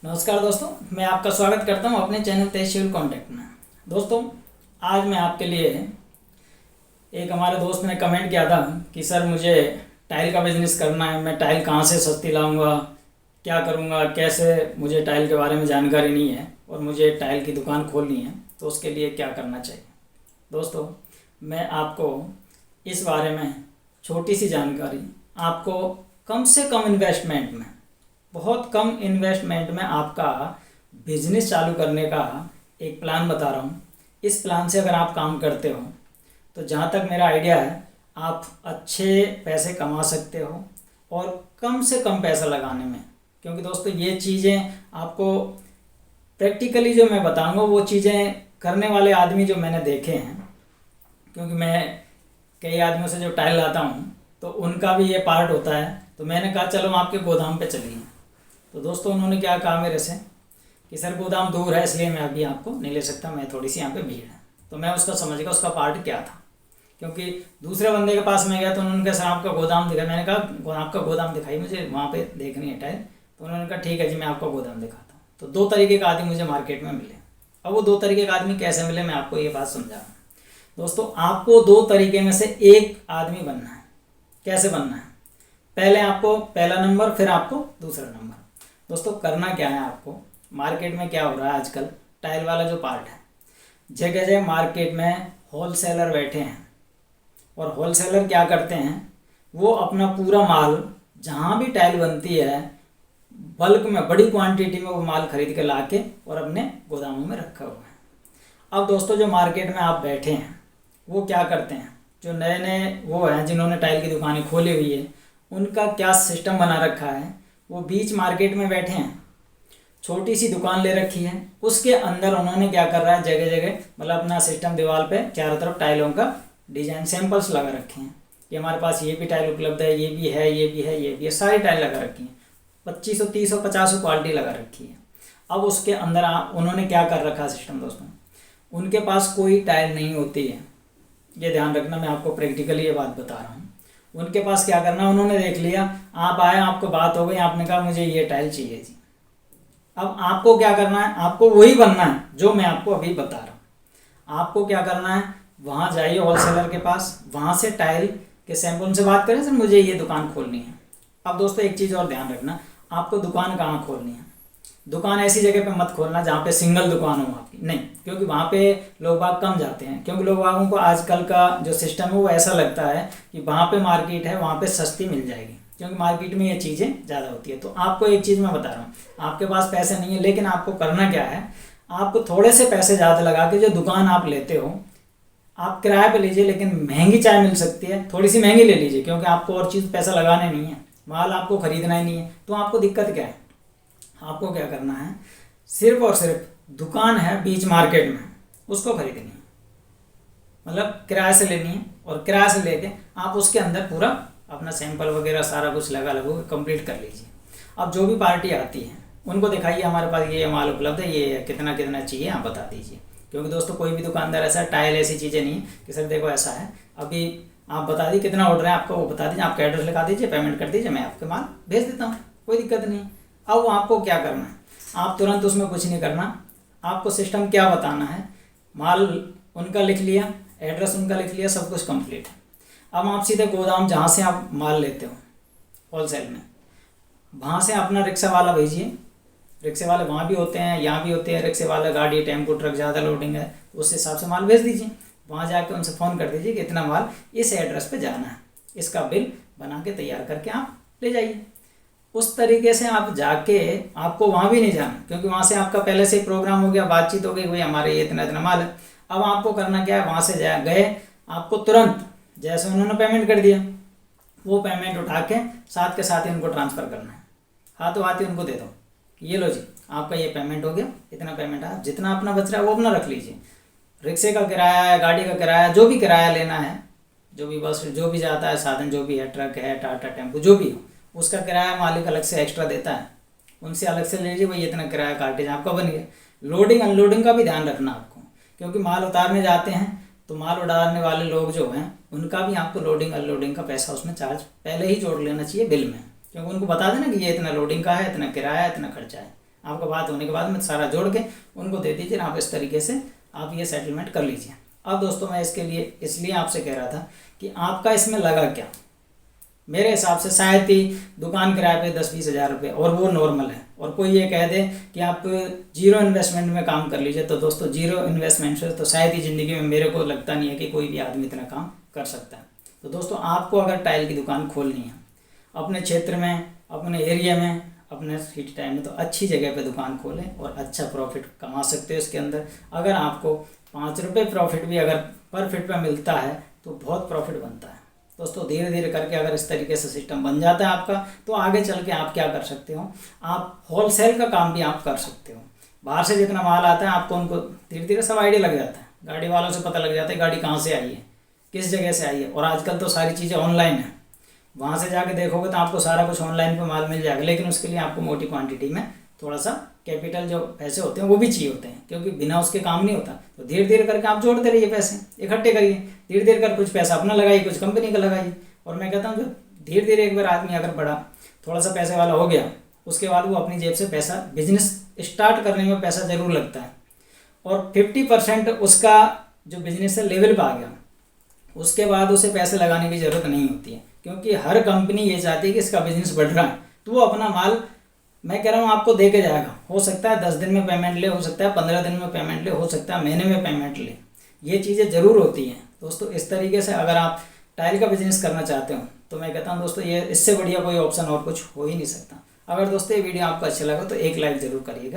नमस्कार दोस्तों, मैं आपका स्वागत करता हूं अपने चैनल तहसील कॉन्टैक्ट में। दोस्तों, आज मैं आपके लिए एक हमारे दोस्त ने कमेंट किया था कि सर मुझे टाइल का बिज़नेस करना है, मैं टाइल कहां से सस्ती लाऊंगा, क्या करूंगा, कैसे, मुझे टाइल के बारे में जानकारी नहीं है और मुझे टाइल की दुकान खोलनी है, तो उसके लिए क्या करना चाहिए। दोस्तों, मैं आपको इस बारे में छोटी सी जानकारी, आपको कम से कम इन्वेस्टमेंट में, बहुत कम इन्वेस्टमेंट में आपका बिजनेस चालू करने का एक प्लान बता रहा हूँ। इस प्लान से अगर आप काम करते हो तो जहाँ तक मेरा आइडिया है, आप अच्छे पैसे कमा सकते हो और कम से कम पैसा लगाने में। क्योंकि दोस्तों, ये चीज़ें आपको प्रैक्टिकली जो मैं बताऊँगा, वो चीज़ें करने वाले आदमी जो मैंने देखे हैं, क्योंकि मैं कई आदमियों से जो टाइल लाता हूँ तो उनका भी ये पार्ट होता है। तो मैंने कहा चलो आपके गोदाम पे चलिए। तो दोस्तों, उन्होंने क्या कहा मेरे से कि सर गोदाम दूर है, इसलिए मैं अभी आपको नहीं ले सकता, मैं थोड़ी सी यहाँ पे भीड़ है। तो मैं उसका समझ गया उसका पार्ट क्या था, क्योंकि दूसरे बंदे के पास में गया तो उन्होंने कहा सर आपका गोदाम दिखाई। मैंने कहा आपका गोदाम दिखाई, मुझे वहाँ पे देखनी है टाइल। तो उन्होंने कहा ठीक है जी, मैं आपका गोदाम दिखाता हूँ। तो दो तरीके का आदमी मुझे मार्केट में मिले। अब वो दो तरीके का आदमी कैसे मिले, मैं आपको ये बात समझा रहा हूँ। दोस्तों, आपको दो तरीके में से एक आदमी बनना है। कैसे बनना है? पहले आपको पहला नंबर, फिर आपको दूसरा नंबर। दोस्तों, करना क्या है आपको, मार्केट में क्या हो रहा है आजकल, टाइल वाला जो पार्ट है, जगह जगह मार्केट में होलसेलर बैठे हैं। और होलसेलर क्या करते हैं, वो अपना पूरा माल, जहाँ भी टाइल बनती है, बल्क में, बड़ी क्वांटिटी में वो माल खरीद के ला के और अपने गोदामों में रखा हुआ है। अब दोस्तों, जो मार्केट में आप बैठे हैं वो क्या करते हैं, जो नए नए वो हैं जिन्होंने टाइल की दुकानें खोली हुई है, उनका क्या सिस्टम बना रखा है, वो बीच मार्केट में बैठे हैं, छोटी सी दुकान ले रखी है, उसके अंदर उन्होंने क्या कर रहा है, जगह जगह मतलब अपना सिस्टम दीवार पे चारों तरफ टाइलों का डिजाइन सैंपल्स लगा रखे हैं कि हमारे पास ये भी टाइल उपलब्ध है, ये भी है, ये भी है, ये भी है, सारी टाइल लगा रखी हैं। 2500, 300, 50 क्वालिटी लगा रखी है। अब उसके अंदर उन्होंने क्या कर रखा है सिस्टम, दोस्तों, उनके पास कोई टाइल नहीं होती है। ये ध्यान रखना, मैं आपको प्रैक्टिकली ये बात बता रहा हूँ। उनके पास क्या करना, उन्होंने देख लिया, आप आए, आपको बात हो गई, आपने कहा मुझे ये टाइल चाहिए जी। अब आपको क्या करना है, आपको वही बनना है जो मैं आपको अभी बता रहा हूँ। आपको क्या करना है, वहाँ जाइए होलसेलर के पास, वहाँ से टाइल के सैंपल, उनसे बात करें सर मुझे ये दुकान खोलनी है। अब दोस्तों, एक चीज़ और ध्यान रखना, आपको दुकान कहाँ खोलनी है। दुकान ऐसी जगह पे मत खोलना जहाँ पे सिंगल दुकान हो आपकी, नहीं, क्योंकि वहाँ पे लोग बाग कम जाते हैं। क्योंकि लोग बागों को आजकल का जो सिस्टम है वो ऐसा लगता है कि वहाँ पे मार्केट है, वहाँ पे सस्ती मिल जाएगी, क्योंकि मार्केट में ये चीज़ें ज़्यादा होती है। तो आपको एक चीज़ मैं बता रहा हूँ, आपके पास पैसे नहीं है, लेकिन आपको करना क्या है, आपको थोड़े से पैसे ज़्यादा लगा के जो दुकान आप लेते हो, आप किराए पे लीजिए, लेकिन महंगी चाय मिल सकती है, थोड़ी सी महंगी ले लीजिए, क्योंकि आपको और चीज़ पैसा लगाने नहीं है, माल आपको खरीदना ही नहीं है। तो आपको दिक्कत क्या है, आपको क्या करना है, सिर्फ और सिर्फ दुकान है बीच मार्केट में, उसको खरीदनी है, मतलब किराए से लेनी है, और किराए से लेके आप उसके अंदर पूरा अपना सैंपल वगैरह सारा कुछ लगा कंप्लीट कर लीजिए। अब जो भी पार्टी आती है उनको दिखाइए हमारे पास ये माल उपलब्ध है, ये कितना कितना चाहिए आप बता दीजिए। क्योंकि दोस्तों, कोई भी दुकानदार ऐसा टाइल ऐसी चीज़ें नहीं है कि सर देखो ऐसा है, अभी आप बता दीजिए कितना ऑर्डर है आपको, वो बता दीजिए, आपका एड्रेस लिखा दीजिए, पेमेंट कर दीजिए, मैं आपके माल भेज देता हूँ, कोई दिक्कत नहीं। अब आपको क्या करना है, आप तुरंत उसमें कुछ नहीं करना, आपको सिस्टम क्या बताना है, माल उनका लिख लिया, एड्रेस उनका लिख लिया, सब कुछ कंप्लीट है। अब आप सीधे गोदाम जहाँ से आप माल लेते हो होलसेल में, वहाँ से अपना रिक्शा वाला भेजिए। रिक्शे वाले वहाँ भी होते हैं, यहाँ भी होते हैं रिक्शे वाला, गाड़ी, टेम्पो, ट्रक, ज़्यादा लोडिंग है उस हिसाब से माल भेज दीजिए। वहाँ जाके उनसे फ़ोन कर दीजिए कि इतना माल इस एड्रेस पे जाना है, इसका बिल बना के तैयार करके आप ले जाइए। उस तरीके से आप जाके, आपको वहाँ भी नहीं जाना, क्योंकि वहाँ से आपका पहले से ही प्रोग्राम हो गया, बातचीत हो गई, भाई हमारे ये इतना इतना माल है। अब आपको करना क्या है, वहाँ से गए, आपको तुरंत जैसे उन्होंने पेमेंट कर दिया, वो पेमेंट उठा के साथ के साथ ही उनको ट्रांसफ़र करना है, हाथों हाथ ही उनको दे दो, ये लो जी आपका ये पेमेंट हो गया, इतना पेमेंट है, जितना अपना बच रहा है वो अपना रख लीजिए। रिक्शे का किराया है, गाड़ी का किराया, जो भी किराया लेना है, जो भी बस जो भी जाता है साधन, जो भी है, ट्रक है, टाटा टेम्पो, जो भी हो, उसका किराया मालिक अलग से एक्स्ट्रा देता है, उनसे अलग से ले लीजिए, भाई इतना किराया कार्टेज आपका बन गया। लोडिंग अनलोडिंग का भी ध्यान रखना आपको, क्योंकि माल उतारने जाते हैं तो माल उतारने वाले लोग जो हैं उनका भी आपको लोडिंग अनलोडिंग का पैसा उसमें चार्ज पहले ही जोड़ लेना चाहिए बिल में, क्योंकि उनको बता देना कि ये इतना लोडिंग का है, इतना किराया है, इतना खर्चा है, आपका बात होने के बाद में सारा जोड़ के उनको दे दीजिए, आप इस तरीके से आप ये सेटलमेंट कर लीजिए। अब दोस्तों मैं इसके लिए इसलिए आपसे कह रहा था कि आपका इसमें लगा क्या। मेरे हिसाब से शायद ही दुकान किराए पे 10-20 हज़ार रुपये, और वो नॉर्मल है। और कोई ये कह दे कि आप जीरो इन्वेस्टमेंट में काम कर लीजिए, तो दोस्तों जीरो इन्वेस्टमेंट से तो शायद ही ज़िंदगी में मेरे को लगता नहीं है कि कोई भी आदमी इतना काम कर सकता है। तो दोस्तों आपको अगर टाइल की दुकान खोलनी है अपने क्षेत्र में, अपने एरिया में, अपने सिटी टाइम में, तो अच्छी जगह पे दुकान खोलें और अच्छा प्रॉफिट कमा सकते हो इसके अंदर। अगर आपको 5 रुपये प्रॉफिट भी अगर पर फीट पे मिलता है तो बहुत प्रॉफिट बनता है दोस्तों। धीरे धीरे करके अगर इस तरीके से सिस्टम बन जाता है आपका, तो आगे चल के आप क्या कर सकते हो, आप होलसेल का काम भी आप कर सकते हो। बाहर से जितना माल आता है आपको उनको धीरे धीरे सब आइडिया लग जाता है, गाड़ी वालों से पता लग जाता है गाड़ी कहाँ से आई है, किस जगह से आई है। और आजकल तो सारी चीज़ें ऑनलाइन है, वहाँ से जाके देखोगे तो आपको सारा कुछ ऑनलाइन पे माल मिल जाएगा। लेकिन उसके लिए आपको मोटी क्वांटिटी में थोड़ा सा कैपिटल जो पैसे होते हैं वो भी चाहिए होते हैं, क्योंकि बिना उसके काम नहीं होता। तो धीरे धीरे करके आप जोड़ते रहिए, पैसे इकट्ठे करिए, धीरे धीरे कर कुछ पैसा अपना लगाइए, कुछ कंपनी का लगाइए। और मैं कहता हूँ धीरे धीरे एक बार आदमी अगर बड़ा थोड़ा सा पैसे वाला हो गया, उसके बाद वो अपनी जेब से पैसा बिजनेस स्टार्ट करने में पैसा ज़रूर लगता है। और 50% उसका जो बिजनेस है लेवल पर आ गया, उसके बाद उसे पैसे लगाने की ज़रूरत नहीं होती है, क्योंकि हर कंपनी ये चाहती है कि इसका बिजनेस बढ़ रहा है तो वो अपना माल, मैं कह रहा हूँ, आपको दे के जाएगा। हो सकता है 10 दिन में पेमेंट ले, हो सकता है 15 दिन में पेमेंट ले, हो सकता है महीने में पेमेंट ले। ये चीज़ें ज़रूर होती हैं दोस्तों। इस तरीके से अगर आप टाइल का बिजनेस करना चाहते हो तो मैं कहता हूँ दोस्तों ये इससे बढ़िया कोई ऑप्शन और कुछ हो ही नहीं सकता। अगर दोस्तों ये वीडियो आपको अच्छा लगा तो एक लाइक ज़रूर करिएगा।